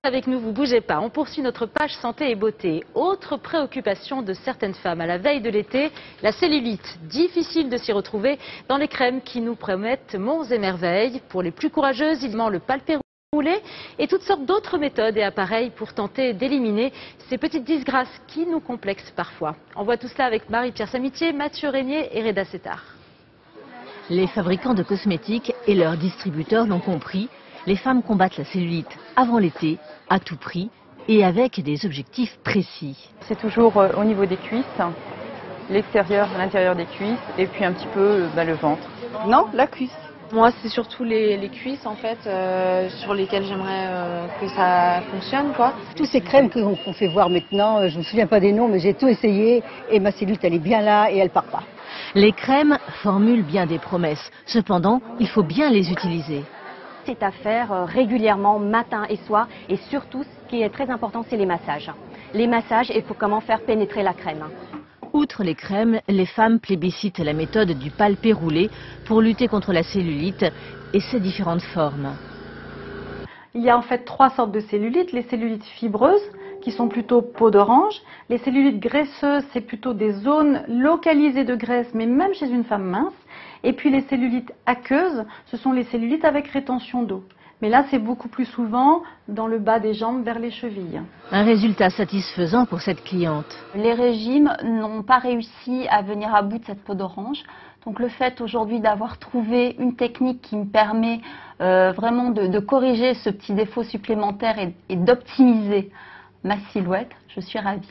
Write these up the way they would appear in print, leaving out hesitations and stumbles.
avec nous, vous bougez pas. On poursuit notre page santé et beauté. Autre préoccupation de certaines femmes à la veille de l'été, la cellulite. Difficile de s'y retrouver dans les crèmes qui nous promettent monts et merveilles. Pour les plus courageuses, il ment le palpé roulé et toutes sortes d'autres méthodes et appareils pour tenter d'éliminer ces petites disgrâces qui nous complexent parfois. On voit tout cela avec Marie-Pierre Samitier, Mathieu Régnier et Reda Settar. Les fabricants de cosmétiques et leurs distributeurs l'ont compris. Les femmes combattent la cellulite avant l'été, à tout prix et avec des objectifs précis. C'est toujours au niveau des cuisses, l'extérieur, l'intérieur des cuisses et puis un petit peu le ventre. Non, la cuisse. Moi, c'est surtout les cuisses en fait, sur lesquelles j'aimerais que ça fonctionne, quoi. Tous ces crèmes qu'on fait voir maintenant, je me souviens pas des noms, mais j'ai tout essayé et ma cellulite elle est bien là et elle part pas. Les crèmes formulent bien des promesses. Cependant, il faut bien les utiliser. C'est à faire régulièrement, matin et soir. Et surtout, ce qui est très important, c'est les massages. Les massages, il faut comment faire pénétrer la crème. Outre les crèmes, les femmes plébiscitent la méthode du palpé roulé pour lutter contre la cellulite et ses différentes formes. Il y a en fait 3 sortes de cellulites. Les cellulites fibreuses, qui sont plutôt peau d'orange. Les cellulites graisseuses, c'est plutôt des zones localisées de graisse, mais même chez une femme mince. Et puis les cellulites aqueuses, ce sont les cellulites avec rétention d'eau. Mais là, c'est beaucoup plus souvent dans le bas des jambes vers les chevilles. Un résultat satisfaisant pour cette cliente. Les régimes n'ont pas réussi à venir à bout de cette peau d'orange. Donc le fait aujourd'hui d'avoir trouvé une technique qui me permet vraiment de corriger ce petit défaut supplémentaire et d'optimiser ma silhouette, je suis ravie.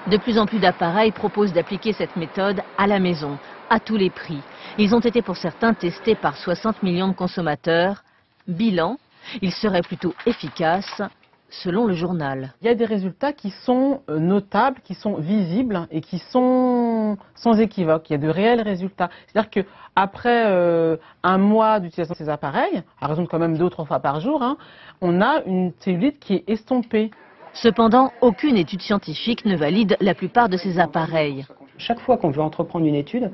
De plus en plus d'appareils proposent d'appliquer cette méthode à la maison, à tous les prix. Ils ont été pour certains testés par 60 millions de consommateurs. Bilan, ils seraient plutôt efficaces, selon le journal. Il y a des résultats qui sont notables, qui sont visibles et qui sont sans équivoque. Il y a de réels résultats. C'est-à-dire qu'après un mois d'utilisation de ces appareils, à raison de quand même 2 ou 3 fois par jour, on a une cellulite qui est estompée. Cependant, aucune étude scientifique ne valide la plupart de ces appareils. Chaque fois qu'on veut entreprendre une étude,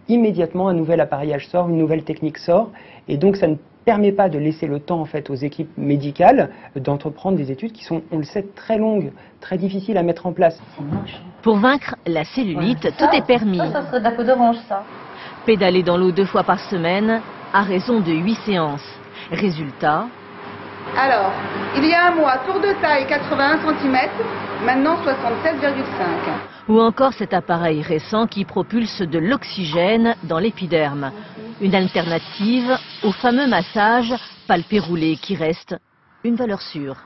immédiatement un nouvel appareillage sort, une nouvelle technique sort, et donc ça ne permet pas de laisser le temps en fait aux équipes médicales d'entreprendre des études qui sont, on le sait, très longues, très difficiles à mettre en place. Pour vaincre la cellulite, tout est permis. Ça serait de la peau d'orange, ça. Pédaler dans l'eau 2 fois par semaine, à raison de 8 séances. Résultat. Alors, il y a un mois, tour de taille 81 cm, maintenant 67,5. Ou encore cet appareil récent qui propulse de l'oxygène dans l'épiderme. Une alternative au fameux massage palpé roulé qui reste une valeur sûre.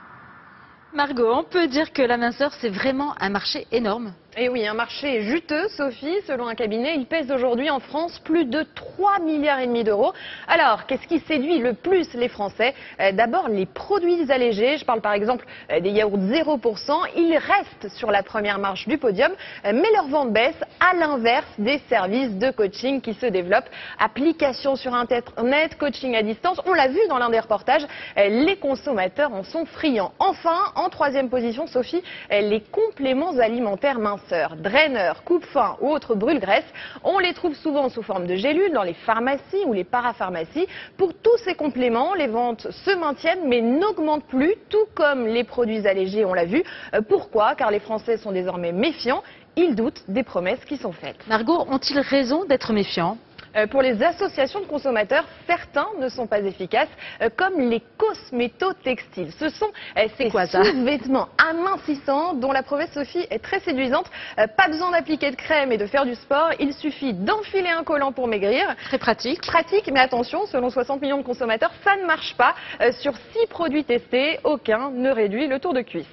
Margot, on peut dire que la minceur, c'est vraiment un marché énorme. Et oui, un marché juteux, Sophie. Selon un cabinet, il pèse aujourd'hui en France plus de 3,5 milliards d'euros. Alors, qu'est-ce qui séduit le plus les Français? D'abord, les produits allégés. Je parle par exemple des yaourts 0%. Ils restent sur la première marche du podium, mais leur vente baisse, à l'inverse des services de coaching qui se développent. Applications sur Internet, coaching à distance. On l'a vu dans l'un des reportages, les consommateurs en sont friands. Enfin, en 3e position, Sophie, les compléments alimentaires minceurs. Draineurs, coupe-faim ou autres brûle-graisse, on les trouve souvent sous forme de gélules dans les pharmacies ou les parapharmacies. Pour tous ces compléments, les ventes se maintiennent mais n'augmentent plus, tout comme les produits allégés, on l'a vu. Pourquoi? Car les Français sont désormais méfiants, ils doutent des promesses qui sont faites. Margot, ont-ils raison d'être méfiants? Pour les associations de consommateurs, certains ne sont pas efficaces, comme les cosmétotextiles. Ce sont ces sous-vêtements amincissants dont la promesse, Sophie, est très séduisante. Pas besoin d'appliquer de crème et de faire du sport, il suffit d'enfiler un collant pour maigrir. Très pratique. Pratique, mais attention, selon 60 millions de consommateurs, ça ne marche pas. Sur 6 produits testés, aucun ne réduit le tour de cuisse.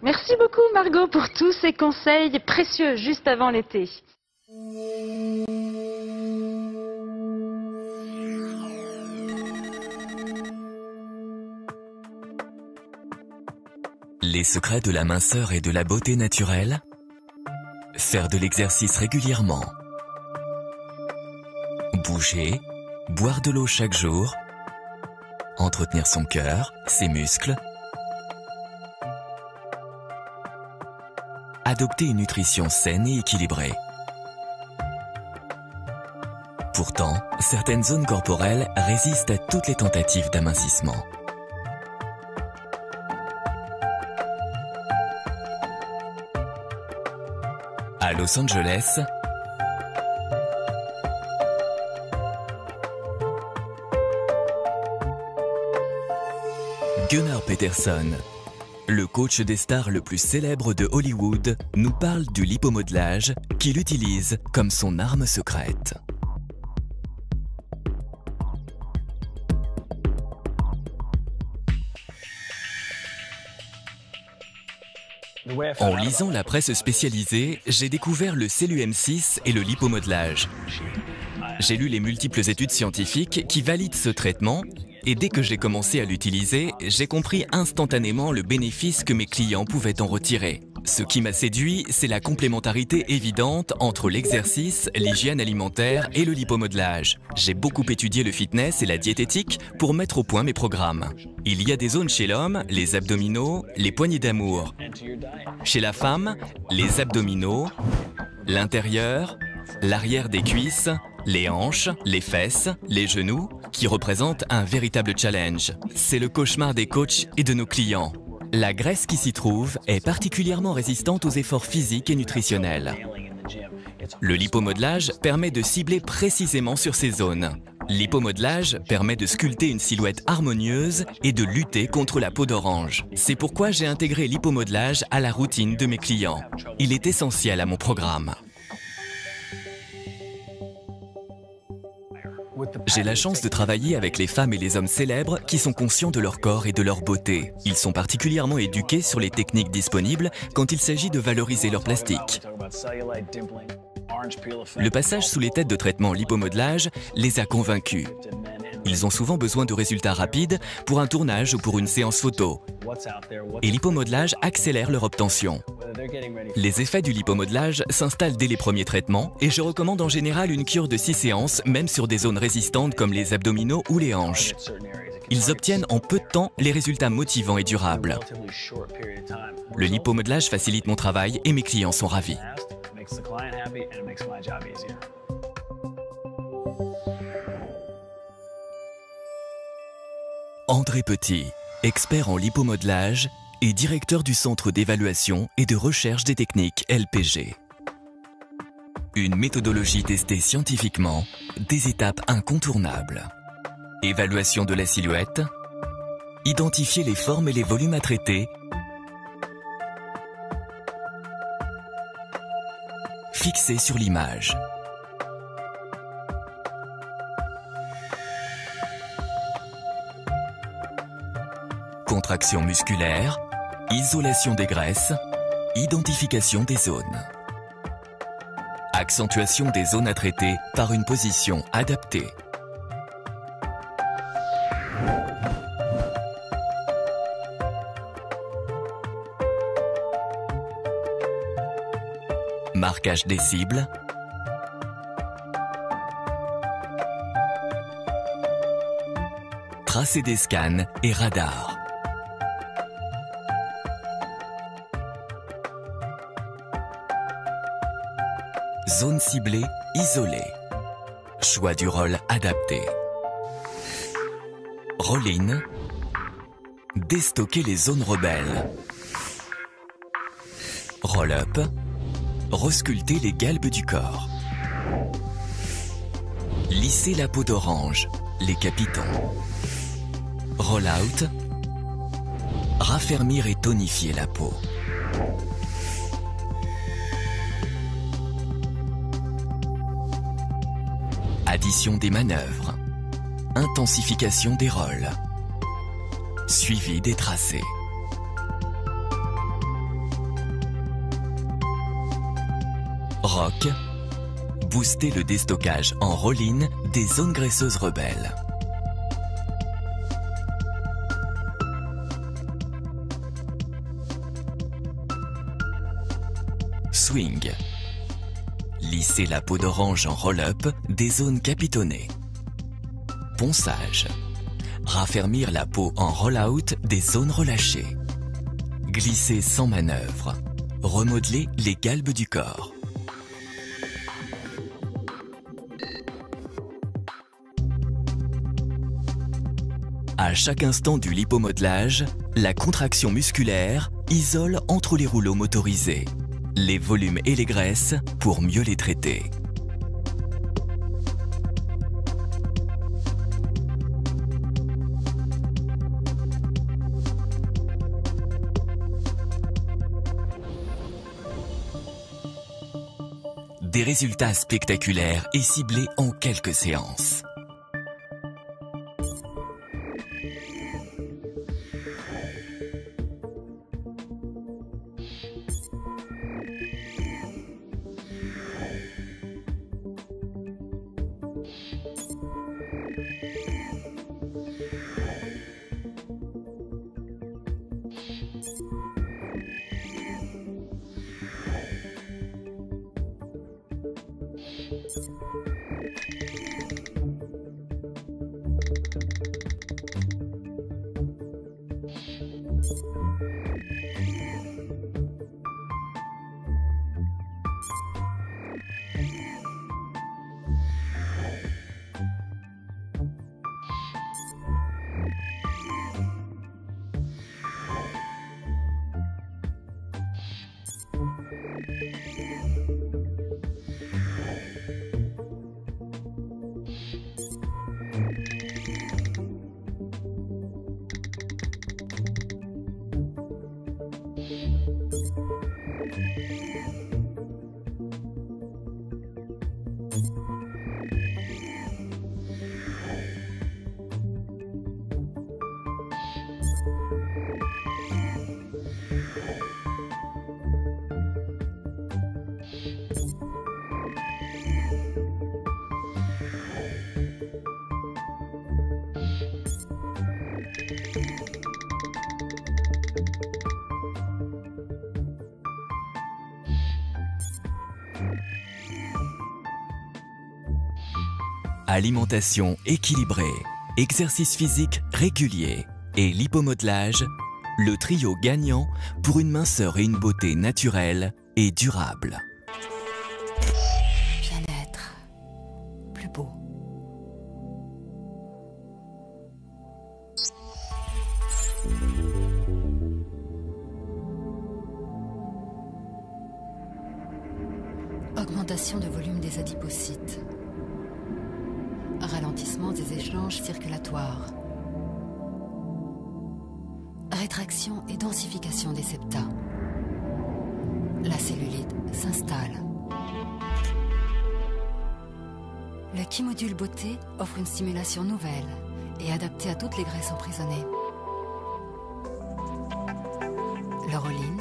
Merci beaucoup Margot pour tous ces conseils précieux juste avant l'été. Les secrets de la minceur et de la beauté naturelle? Faire de l'exercice régulièrement. Bouger, boire de l'eau chaque jour. Entretenir son cœur, ses muscles. Adopter une nutrition saine et équilibrée. Pourtant, certaines zones corporelles résistent à toutes les tentatives d'amincissement. À Los Angeles, Gunnar Peterson, le coach des stars le plus célèbre de Hollywood, nous parle du lipomodelage qu'il utilise comme son arme secrète. En lisant la presse spécialisée, j'ai découvert le CELU-M6 et le lipomodelage. J'ai lu les multiples études scientifiques qui valident ce traitement et dès que j'ai commencé à l'utiliser, j'ai compris instantanément le bénéfice que mes clients pouvaient en retirer. Ce qui m'a séduit, c'est la complémentarité évidente entre l'exercice, l'hygiène alimentaire et le lipomodelage. J'ai beaucoup étudié le fitness et la diététique pour mettre au point mes programmes. Il y a des zones chez l'homme, les abdominaux, les poignées d'amour. Chez la femme, les abdominaux, l'intérieur, l'arrière des cuisses, les hanches, les fesses, les genoux, qui représentent un véritable challenge. C'est le cauchemar des coachs et de nos clients. La graisse qui s'y trouve est particulièrement résistante aux efforts physiques et nutritionnels. Le lipomodelage permet de cibler précisément sur ces zones. L'hypomodelage permet de sculpter une silhouette harmonieuse et de lutter contre la peau d'orange. C'est pourquoi j'ai intégré l'hypomodelage à la routine de mes clients. Il est essentiel à mon programme. J'ai la chance de travailler avec les femmes et les hommes célèbres qui sont conscients de leur corps et de leur beauté. Ils sont particulièrement éduqués sur les techniques disponibles quand il s'agit de valoriser leur plastique. Le passage sous les têtes de traitement lipomodelage les a convaincus. Ils ont souvent besoin de résultats rapides pour un tournage ou pour une séance photo. Et l'hypomodelage accélère leur obtention. Les effets du lipomodelage s'installent dès les premiers traitements et je recommande en général une cure de 6 séances, même sur des zones résistantes comme les abdominaux ou les hanches. Ils obtiennent en peu de temps les résultats motivants et durables. Le lipomodelage facilite mon travail et mes clients sont ravis. André Petit, expert en lipomodelage et directeur du Centre d'évaluation et de recherche des techniques LPG. Une méthodologie testée scientifiquement, des étapes incontournables. Évaluation de la silhouette, identifier les formes et les volumes à traiter, fixer sur l'image. Contraction musculaire, isolation des graisses, identification des zones. Accentuation des zones à traiter par une position adaptée. Marquage des cibles. Tracé des scans et radars. Zone ciblée, isolée. Choix du rôle adapté. Roll-in. Déstocker les zones rebelles. Roll-up. Resculpter les galbes du corps. Lisser la peau d'orange, les capitons. Roll-out. Raffermir et tonifier la peau. Addition des manœuvres. Intensification des rôles. Suivi des tracés. Rock. Booster le déstockage en roll-in des zones graisseuses rebelles. Swing. Lisser la peau d'orange en roll-up des zones capitonnées. Ponçage. Raffermir la peau en roll-out des zones relâchées. Glisser sans manœuvre. Remodeler les galbes du corps. À chaque instant du lipomodelage, la contraction musculaire isole entre les rouleaux motorisés. les volumes et les graisses pour mieux les traiter. Des résultats spectaculaires et ciblés en quelques séances. Alimentation équilibrée, exercice physique régulier et lipomodelage, le trio gagnant pour une minceur et une beauté naturelle et durable. Bien-être, plus beau. Augmentation de volume des adipocytes. Ralentissement des échanges circulatoires. Rétraction et densification des septa. La cellulite s'installe. Le Chimodule Beauté offre une stimulation nouvelle et adaptée à toutes les graisses emprisonnées. L'Oroline,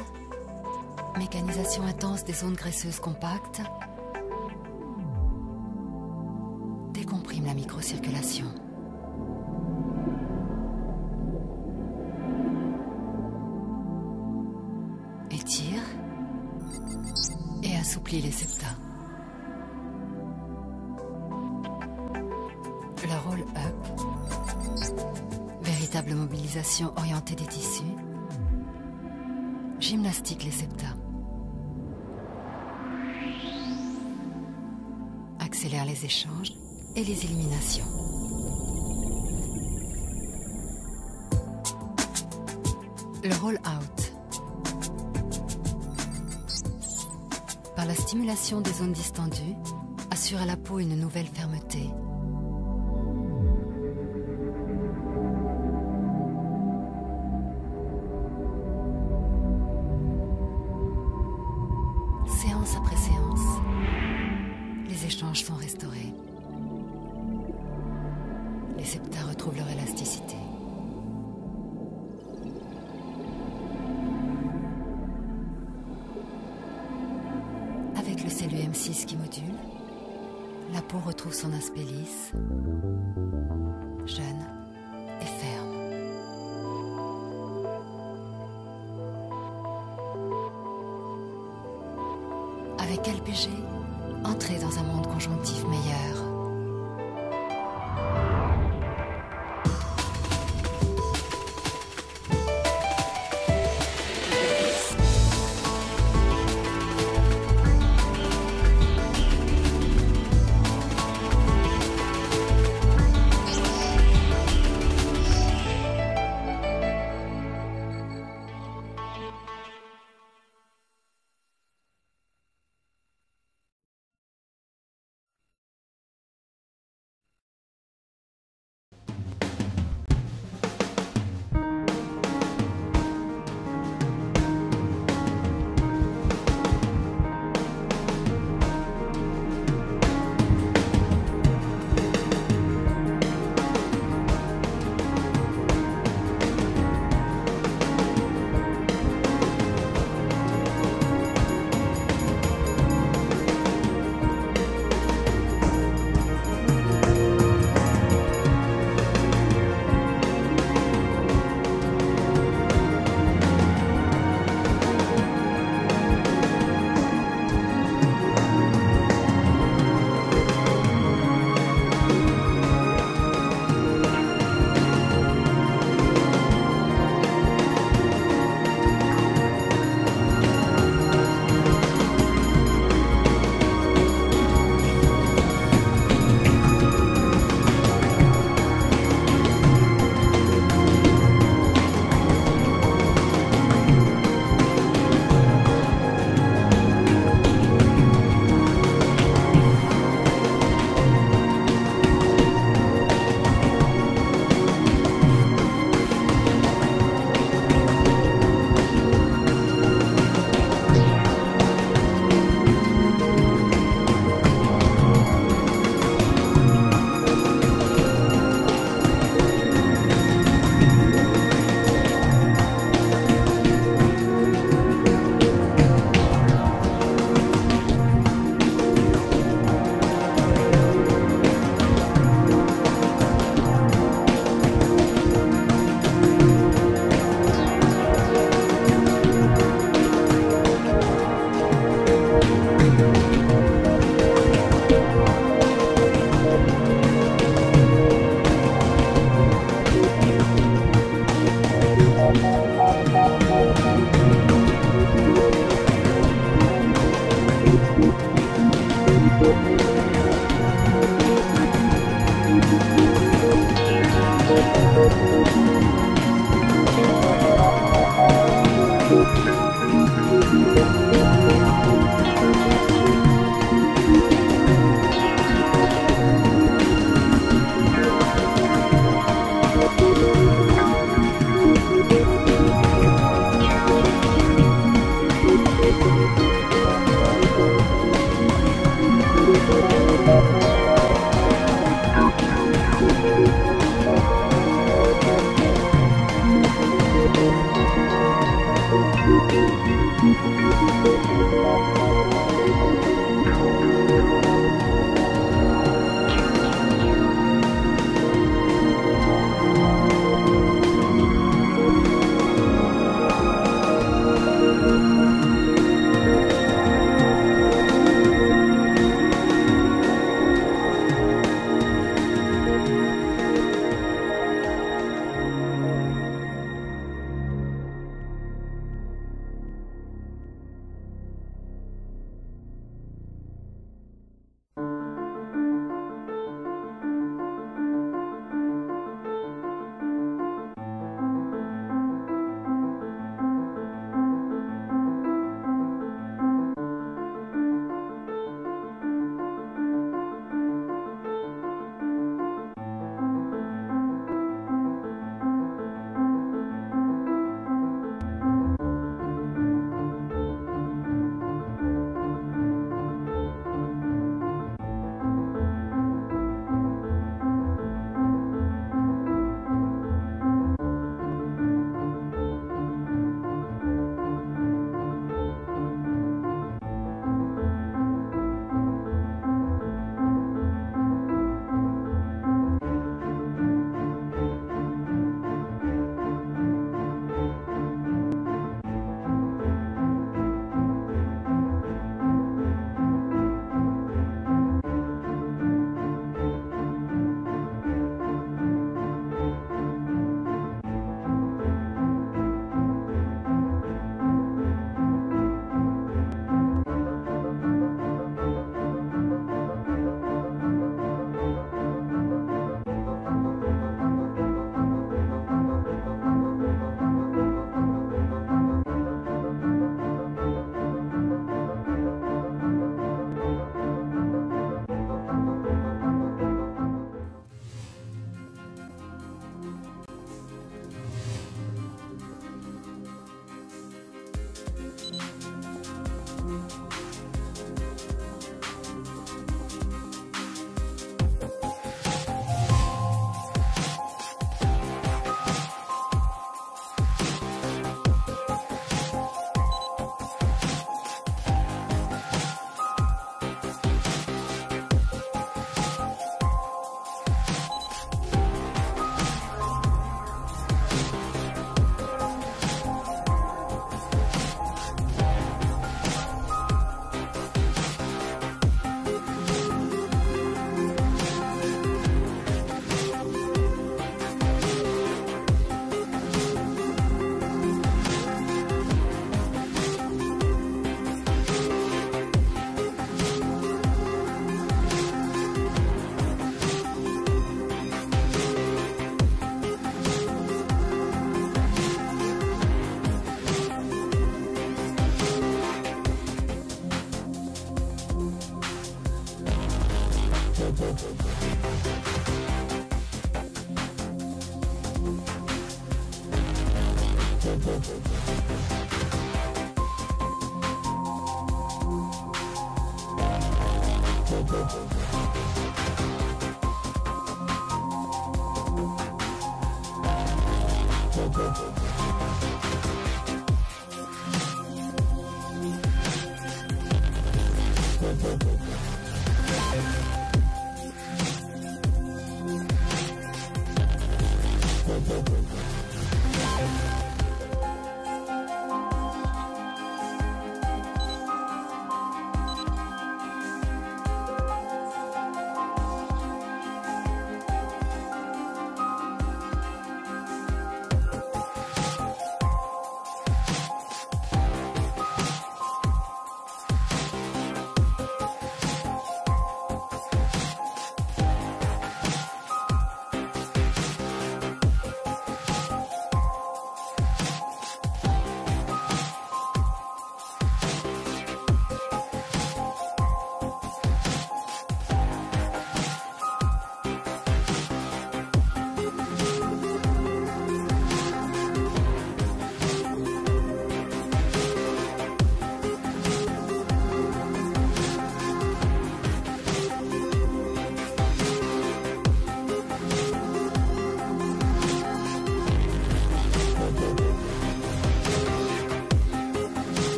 mécanisation intense des zones graisseuses compactes, décomprime la microcirculation. Étire et assouplit les septa. Le roll-up, véritable mobilisation orientée des tissus, gymnastique les septa. Accélère les échanges et les éliminations. Le roll-out. Par la stimulation des zones distendues, assure à la peau une nouvelle fermeté. Séance après séance, les échanges sont restaurés. Les septa retrouvent leur élasticité. Avec le CellUM6 qui module, la peau retrouve son aspect lisse, jeune et ferme. Avec LPG, entrez dans un monde conjonctif meilleur.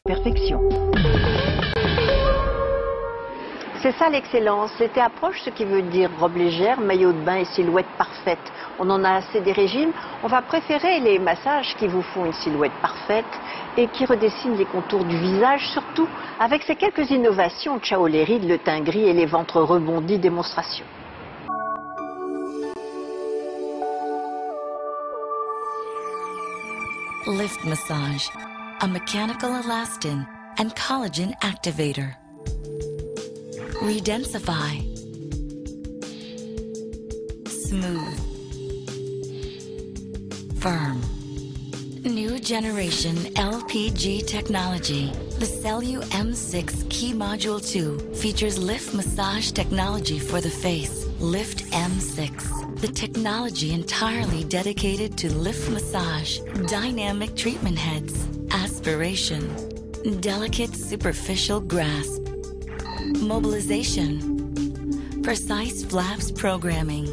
Perfection. C'est ça l'excellence. L'été approche, ce qui veut dire robe légère, maillot de bain et silhouette parfaite. On en a assez des régimes. On va préférer les massages qui vous font une silhouette parfaite et qui redessinent les contours du visage, surtout avec ces quelques innovations. Ciao les rides, le teint gris et les ventres rebondis, démonstration. Lift Massage, a mechanical elastin and collagen activator. Redensify. Smooth. Firm. New generation LPG technology. The Cellu M6 Key Module 2 features Lift Massage technology for the face. Lift M6. The technology entirely dedicated to lift massage, dynamic treatment heads, aspiration, delicate superficial grasp, mobilization, precise flaps programming,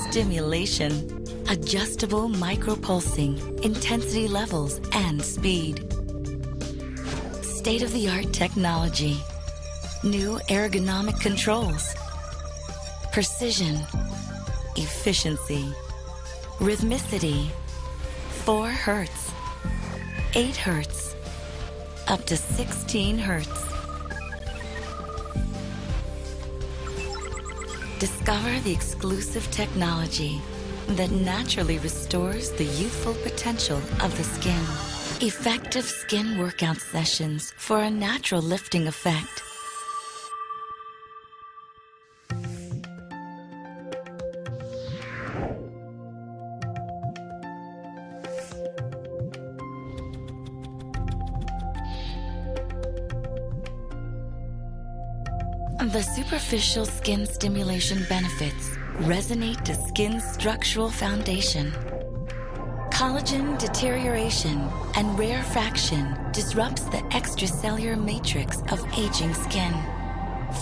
stimulation, adjustable micropulsing, intensity levels and speed. State-of-the-art technology, new ergonomic controls, precision, efficiency, rhythmicity, 4 Hertz, 8 Hertz, up to 16 Hertz. Discover the exclusive technology that naturally restores the youthful potential of the skin. Effective skin workout sessions for a natural lifting effect. The superficial skin stimulation benefits resonate to skin's structural foundation. Collagen deterioration and rarefaction disrupts the extracellular matrix of aging skin.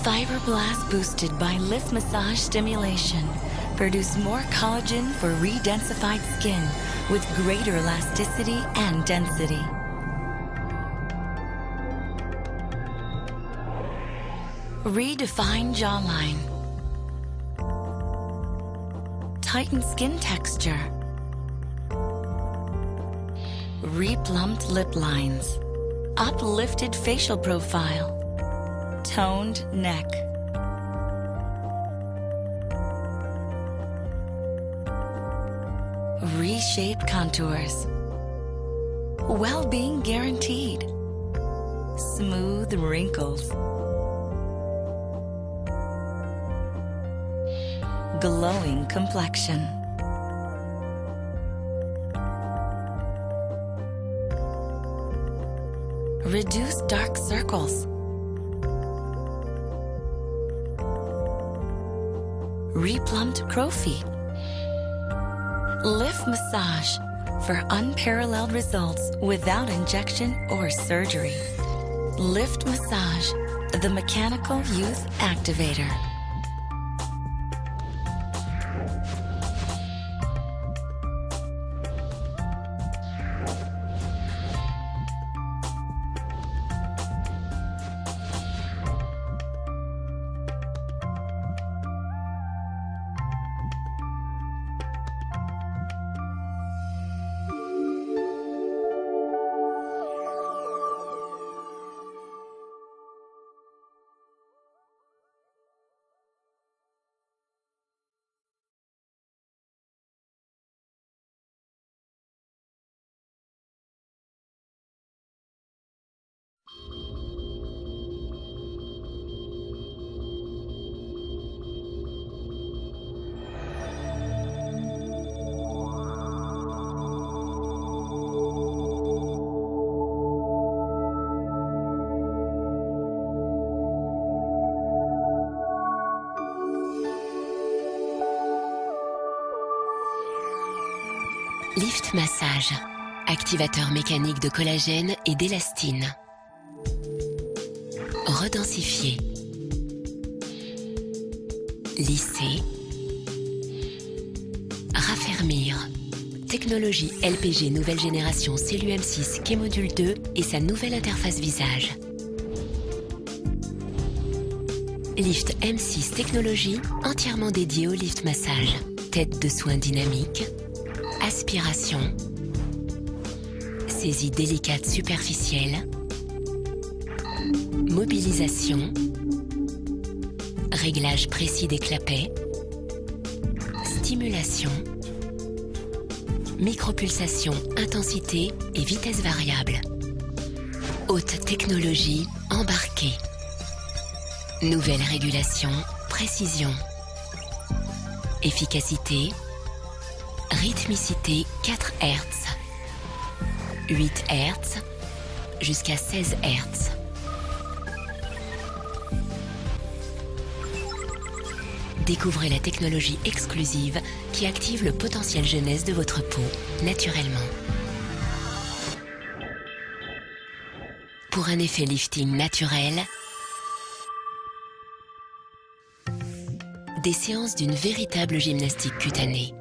Fibroblast boosted by Lift Massage stimulation produce more collagen for redensified skin with greater elasticity and density. Redefine jawline. Tighten skin texture. Replumped lip lines. Uplifted facial profile. Toned neck. Reshaped contours. Well-being guaranteed. Smooth wrinkles. Glowing complexion. Reduce dark circles. Replumped crow's feet. Lift Massage for unparalleled results without injection or surgery. Lift Massage, the mechanical youth activator. Lift Massage, activateur mécanique de collagène et d'élastine. Redensifier. Lisser. Raffermir. Technologie LPG nouvelle génération CELU-M6 K-Module 2 et sa nouvelle interface visage. Lift M6 technologie entièrement dédiée au lift massage. Tête de soin dynamique. Aspiration. Saisie délicate superficielle. Mobilisation. Réglage précis des clapets. Stimulation. Micropulsation, intensité et vitesse variable. Haute technologie embarquée. Nouvelle régulation, précision. Efficacité. Rythmicité 4 Hz. 8 Hz jusqu'à 16 Hz. Découvrez la technologie exclusive qui active le potentiel jeunesse de votre peau naturellement. Pour un effet lifting naturel, des séances d'une véritable gymnastique cutanée.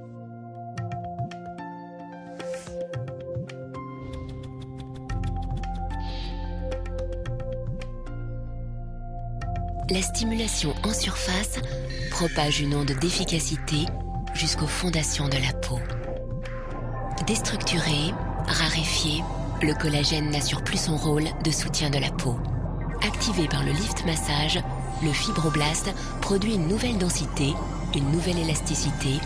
La stimulation en surface propage une onde d'efficacité jusqu'aux fondations de la peau. Déstructuré, raréfié, le collagène n'assure plus son rôle de soutien de la peau. Activé par le lift massage, le fibroblaste produit une nouvelle densité, une nouvelle élasticité.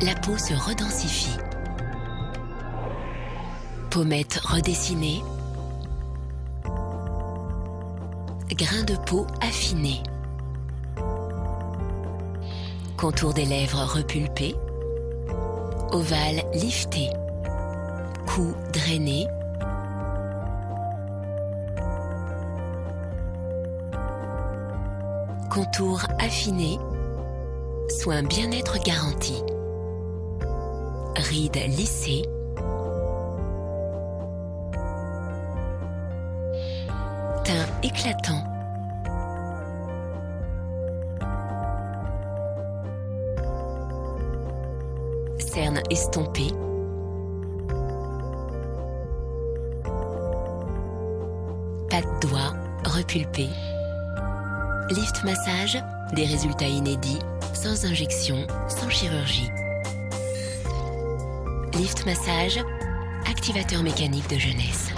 La peau se redensifie. Pommettes redessinées. Grains de peau affinés. Contour des lèvres repulpés. Ovale lifté. Cou drainé. Contour affiné. Soin bien-être garanti. Rides lissées. Teint éclatant. Cernes estompées. Pattes doigts repulpées. Lift massage, des résultats inédits, sans injection, sans chirurgie. Lift massage, activateur mécanique de jeunesse.